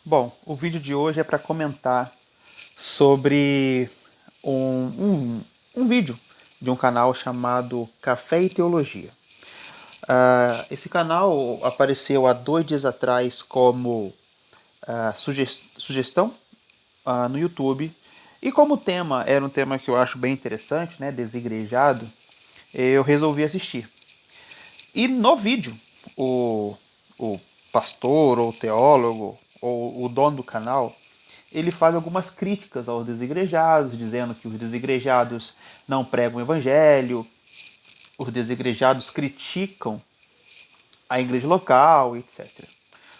Bom, o vídeo de hoje é para comentar sobre um vídeo de um canal chamado Café e Teologia. Esse canal apareceu há 2 dias atrás como sugestão no YouTube. E como o tema era um tema que eu acho bem interessante, né, desigrejado, eu resolvi assistir. E no vídeo, o pastor, ou teólogo, ou o dono do canal, ele faz algumas críticas aos desigrejados, dizendo que os desigrejados não pregam o evangelho, os desigrejados criticam a igreja local, etc.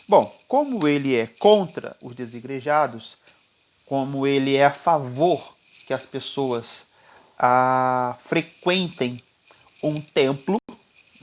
Bom, como ele é contra os desigrejados, como ele é a favor que as pessoas frequentem um templo,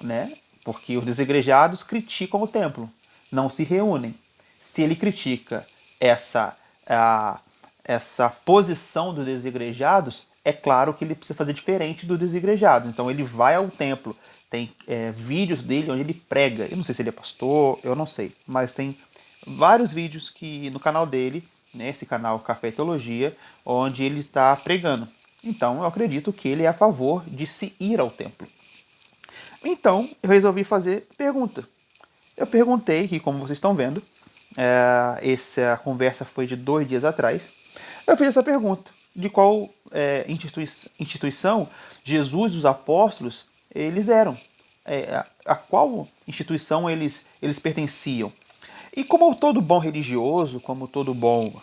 né? Porque os desigrejados criticam o templo, não se reúnem. Se ele critica essa, a, essa posição dos desigrejados, é claro que ele precisa fazer diferente dos desigrejados. Então ele vai ao templo, tem vídeos dele onde ele prega. Eu não sei se ele é pastor, eu não sei, mas tem vários vídeos que no canal dele, nesse canal Café e Teologia, onde ele está pregando. Então eu acredito que ele é a favor de se ir ao templo. Então, eu resolvi fazer pergunta. Eu perguntei, que como vocês estão vendo, essa conversa foi de 2 dias atrás. Eu fiz essa pergunta, de qual instituição Jesus e os apóstolos eles eram. A qual instituição eles pertenciam. E como todo bom religioso, como todo bom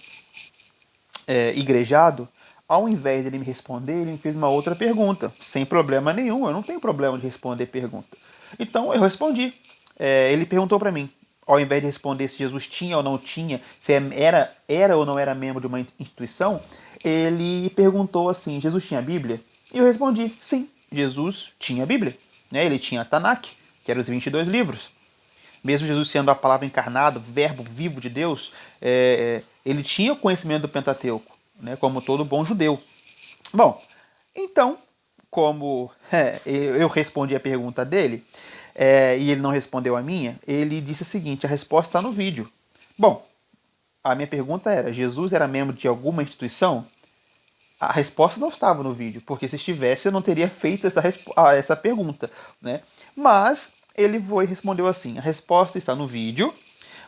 igrejado, ao invés dele me responder, ele me fez uma outra pergunta, sem problema nenhum, eu não tenho problema de responder pergunta. Então eu respondi. Ele perguntou para mim, ao invés de responder se Jesus tinha ou não tinha, se era ou não era membro de uma instituição, ele perguntou assim: Jesus tinha Bíblia? E eu respondi: sim, Jesus tinha Bíblia. Né? Ele tinha a Tanakh, que eram os 22 livros. Mesmo Jesus sendo a palavra encarnada, o verbo vivo de Deus, ele tinha o conhecimento do Pentateuco, né, como todo bom judeu. Bom, então, como eu respondi a pergunta dele, e ele não respondeu a minha, ele disse o seguinte: a resposta está no vídeo. Bom, a minha pergunta era: Jesus era membro de alguma instituição? A resposta não estava no vídeo, porque se estivesse eu não teria feito essa pergunta, né? Mas ele foi e respondeu assim: a resposta está no vídeo,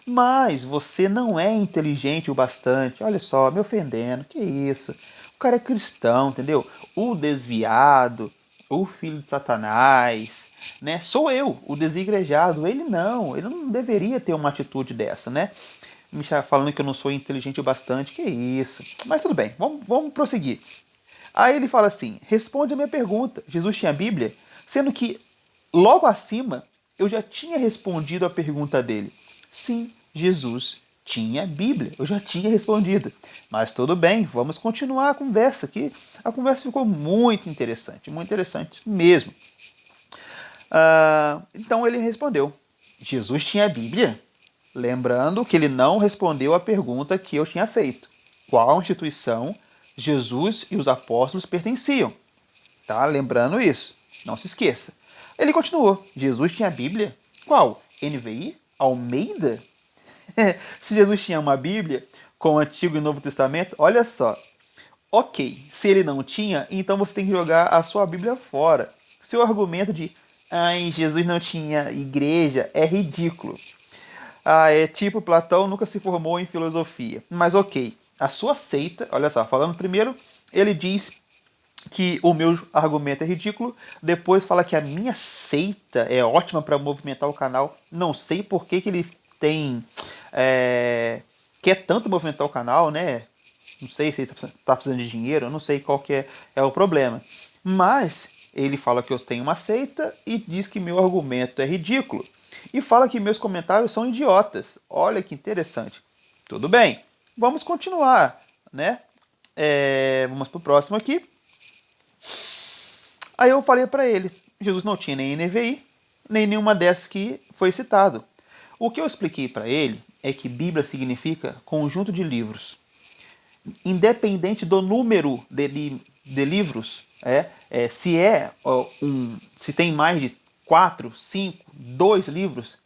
mas você não é inteligente o bastante. Olha só, me ofendendo, que isso? O cara é cristão, entendeu? O desviado, o filho de Satanás, né? Sou eu, o desigrejado. Ele não deveria ter uma atitude dessa, né? Me falando que eu não sou inteligente o bastante, que isso? Mas tudo bem, vamos prosseguir. Aí ele fala assim: responde a minha pergunta. Jesus tinha Bíblia? Sendo que logo acima eu já tinha respondido a pergunta dele. Sim, Jesus tinha Bíblia. Eu já tinha respondido. Mas tudo bem, vamos continuar a conversa aqui. A conversa ficou muito interessante mesmo. Então ele respondeu: Jesus tinha Bíblia? Lembrando que ele não respondeu a pergunta que eu tinha feito. Qual instituição Jesus e os apóstolos pertenciam? Tá? Lembrando isso. Não se esqueça. Ele continuou. Jesus tinha Bíblia? Qual? NVI? Almeida? Se Jesus tinha uma Bíblia com o Antigo e Novo Testamento, olha só. Ok, se ele não tinha, então você tem que jogar a sua Bíblia fora. Seu argumento de Jesus não tinha igreja é ridículo. É tipo Platão nunca se formou em filosofia. Mas ok, a sua seita, olha só, falando primeiro, ele diz que o meu argumento é ridículo, depois fala que a minha seita é ótima para movimentar o canal. Não sei por que ele tem. Quer tanto movimentar o canal, né? Não sei se ele está precisando de dinheiro, eu não sei qual que é o problema. Mas ele fala que eu tenho uma seita e diz que meu argumento é ridículo. E fala que meus comentários são idiotas. Olha que interessante. Tudo bem, vamos continuar, né? Vamos para o próximo aqui. Aí eu falei para ele: Jesus não tinha nem NVI, nem nenhuma dessas que foi citado. O que eu expliquei para ele é que Bíblia significa conjunto de livros. Independente do número de livros, se tem mais de 4, 5, 2 livros,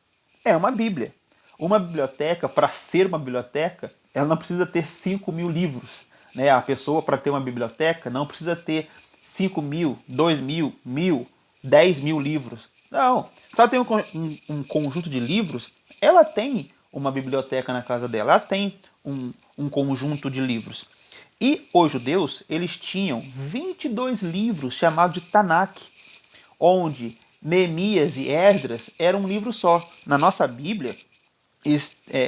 é uma Bíblia. Uma biblioteca, para ser uma biblioteca, ela não precisa ter 5.000 livros. Né? A pessoa, para ter uma biblioteca, não precisa ter 5.000, 2.000, 1.000, 10.000 livros. Não. Se ela tem um conjunto de livros, ela tem uma biblioteca na casa dela. Ela tem um conjunto de livros. E os judeus, eles tinham 22 livros chamados de Tanakh, onde Neemias e Esdras eram um livro só. Na nossa Bíblia,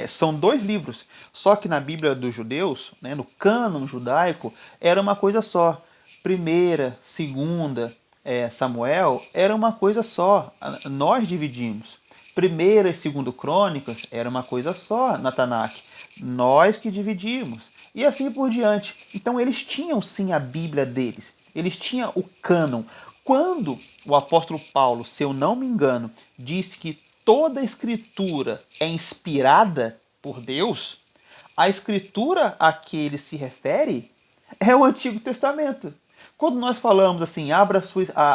são 2 livros, só que na Bíblia dos judeus, né, no cânon judaico, era uma coisa só. Primeira, segunda, Samuel, era uma coisa só. Nós dividimos. Primeira e segundo Crônicas era uma coisa só na Tanakh. Nós que dividimos. E assim por diante. Então eles tinham sim a Bíblia deles. Eles tinham o cânon. Quando o apóstolo Paulo, se eu não me engano, disse que toda a escritura é inspirada por Deus, a escritura a que ele se refere é o Antigo Testamento. Quando nós falamos assim, abra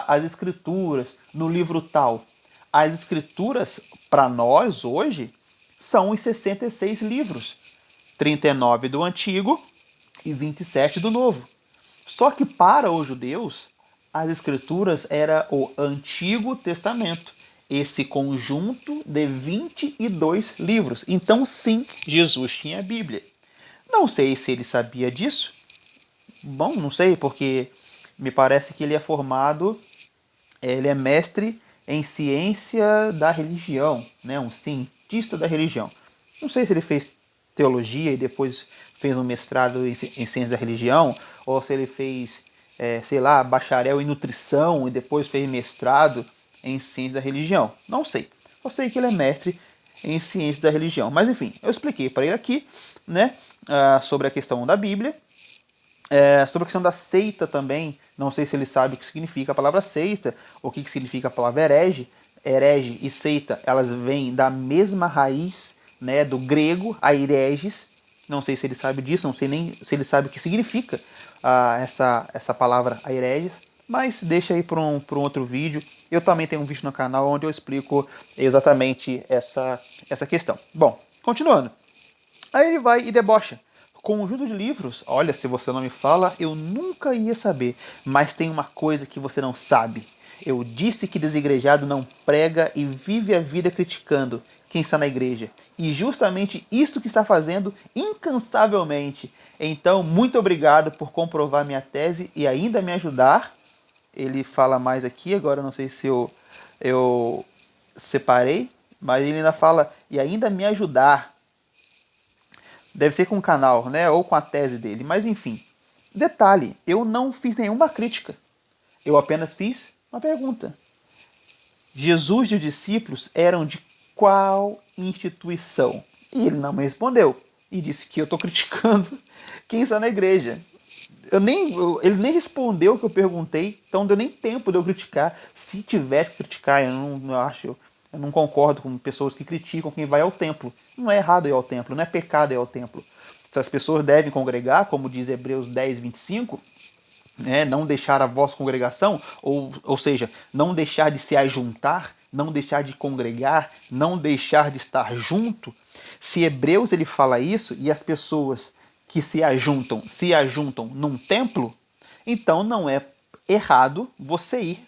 as escrituras no livro tal, as escrituras, para nós hoje, são os 66 livros. 39 do Antigo e 27 do Novo. Só que para os judeus, as escrituras era o Antigo Testamento, esse conjunto de 22 livros. Então sim, Jesus tinha a Bíblia. Não sei se ele sabia disso. Bom, não sei, porque me parece que ele é formado, ele é mestre em ciência da religião, né? Um cientista da religião. Não sei se ele fez teologia e depois fez um mestrado em ciência da religião, ou se ele fez, sei lá, bacharel em nutrição e depois fez mestrado em ciência da religião. Não sei. Eu sei que ele é mestre em ciência da religião. Mas enfim, eu expliquei para ele aqui, né, sobre a questão da Bíblia, sobre a questão da seita também. Não sei se ele sabe o que significa a palavra seita, ou o que significa a palavra herege. Herege e seita, elas vêm da mesma raiz, né, do grego, a hereges. Não sei se ele sabe disso, não sei nem se ele sabe o que significa essa palavra hereges, mas deixa aí para um outro vídeo. Eu também tenho um vídeo no canal onde eu explico exatamente essa questão. Bom, continuando. Aí ele vai e debocha. Conjunto de livros, olha, se você não me fala, eu nunca ia saber. Mas tem uma coisa que você não sabe. Eu disse que desigrejado não prega e vive a vida criticando quem está na igreja. E justamente isso que está fazendo incansavelmente. Então, muito obrigado por comprovar minha tese e ainda me ajudar. Ele fala mais aqui, agora não sei se eu separei, mas ele ainda fala, e ainda me ajudar. Deve ser com o canal, né? Ou com a tese dele. Mas enfim. Detalhe, eu não fiz nenhuma crítica. Eu apenas fiz uma pergunta. Jesus e os discípulos eram de qual instituição? E ele não me respondeu. E disse que eu estou criticando quem está na igreja. Ele nem respondeu o que eu perguntei, então não deu nem tempo de eu criticar. Se tivesse que criticar, eu não concordo com pessoas que criticam quem vai ao templo. Não é errado ir ao templo, não é pecado ir ao templo. Se as pessoas devem congregar, como diz Hebreus 10, 25, né, não deixar a vossa congregação, ou seja, não deixar de se ajuntar, não deixar de congregar, não deixar de estar junto. Se Hebreus ele fala isso e as pessoas que se ajuntam num templo, então não é errado você ir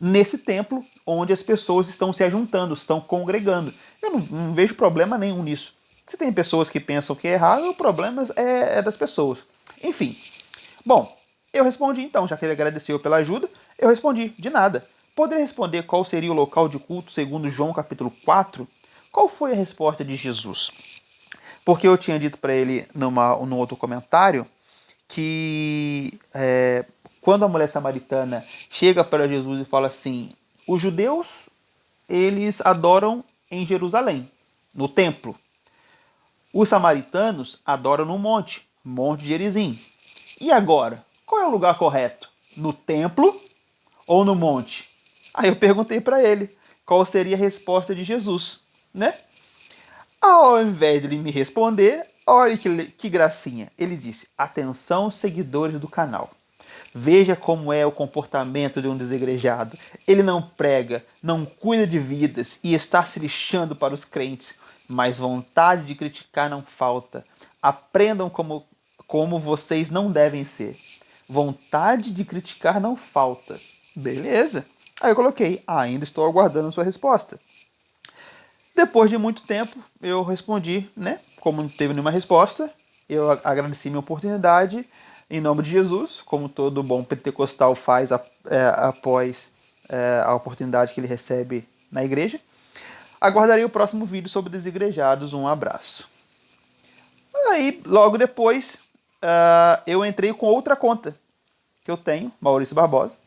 nesse templo onde as pessoas estão se ajuntando, estão congregando. Eu não vejo problema nenhum nisso. Se tem pessoas que pensam que é errado, o problema é das pessoas. Enfim. Bom, eu respondi então, já que ele agradeceu pela ajuda, eu respondi, de nada. Poderia responder qual seria o local de culto segundo João capítulo 4? Qual foi a resposta de Jesus? Porque eu tinha dito para ele num outro comentário que quando a mulher samaritana chega para Jesus e fala assim, os judeus, eles adoram em Jerusalém, no templo. Os samaritanos adoram no monte de Gerizim. E agora, qual é o lugar correto? No templo ou no monte? Aí eu perguntei para ele qual seria a resposta de Jesus, né? Ao invés de ele me responder, olha que gracinha. Ele disse, atenção seguidores do canal. Veja como é o comportamento de um desigrejado. Ele não prega, não cuida de vidas e está se lixando para os crentes. mas vontade de criticar não falta. Aprendam como vocês não devem ser. Vontade de criticar não falta. Beleza. Aí eu coloquei, ainda estou aguardando sua resposta. Depois de muito tempo, eu respondi, né? Como não teve nenhuma resposta, eu agradeci minha oportunidade em nome de Jesus, como todo bom pentecostal faz após a oportunidade que ele recebe na igreja. Aguardarei o próximo vídeo sobre desigrejados. Um abraço. Aí, logo depois, eu entrei com outra conta que eu tenho, Maurício Barbosa,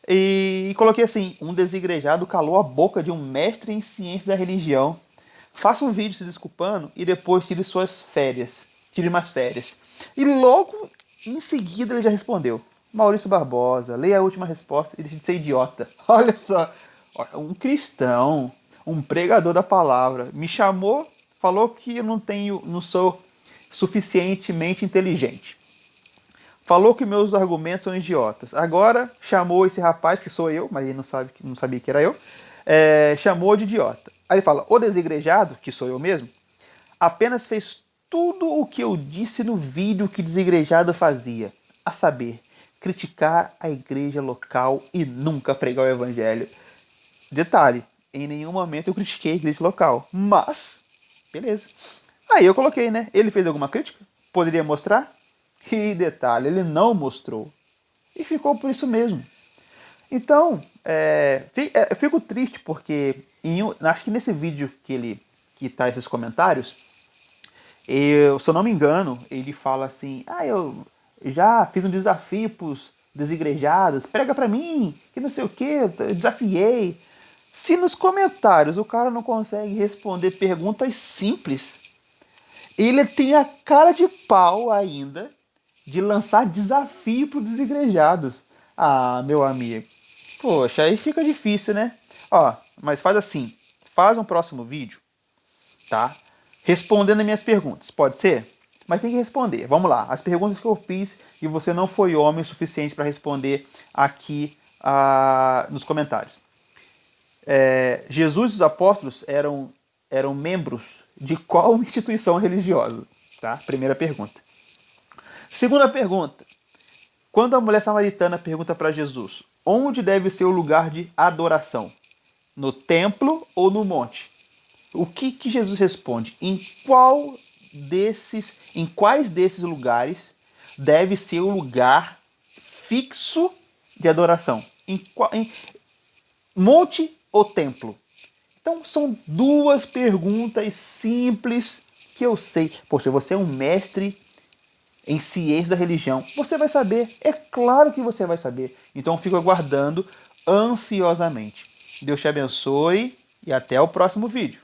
e coloquei assim: um desigrejado calou a boca de um mestre em ciência da religião. Faça um vídeo se desculpando e depois tire suas férias. Tire umas férias. E logo em seguida ele já respondeu: Maurício Barbosa, leia a última resposta e deixe de ser idiota. Olha só, um cristão, um pregador da palavra, me chamou, falou que eu não sou suficientemente inteligente. Falou que meus argumentos são idiotas. Agora chamou esse rapaz, que sou eu, mas ele não sabia que era eu, chamou de idiota. Aí ele fala: o desigrejado, que sou eu mesmo, apenas fez tudo o que eu disse no vídeo que desigrejado fazia, a saber, criticar a igreja local e nunca pregar o evangelho. Detalhe, em nenhum momento eu critiquei a igreja local, mas, beleza. Aí eu coloquei, né? Ele fez alguma crítica? Poderia mostrar? E detalhe, ele não mostrou. E ficou por isso mesmo. Então, eu fico triste porque, acho que nesse vídeo que tá esses comentários, se eu não me engano, ele fala assim: eu já fiz um desafio pros desigrejados, prega pra mim, que não sei o que, eu desafiei. Se nos comentários o cara não consegue responder perguntas simples, ele tem a cara de pau ainda de lançar desafio para os desigrejados. Ah, meu amigo. Poxa, aí fica difícil, né? Ó, mas faz assim. Faz um próximo vídeo, tá? Respondendo as minhas perguntas. Pode ser? Mas tem que responder. Vamos lá. As perguntas que eu fiz e você não foi homem o suficiente para responder aqui nos comentários. Jesus e os apóstolos eram membros de qual instituição religiosa? Tá? Primeira pergunta. Segunda pergunta. Quando a mulher samaritana pergunta para Jesus: onde deve ser o lugar de adoração? No templo ou no monte? O que Jesus responde? Em quais desses lugares deve ser o lugar fixo de adoração? Em monte ou templo? Então são duas perguntas simples que eu sei. Poxa, você é um mestre em ciência da religião. Você vai saber, é claro que você vai saber. Então fico aguardando ansiosamente. Deus te abençoe e até o próximo vídeo.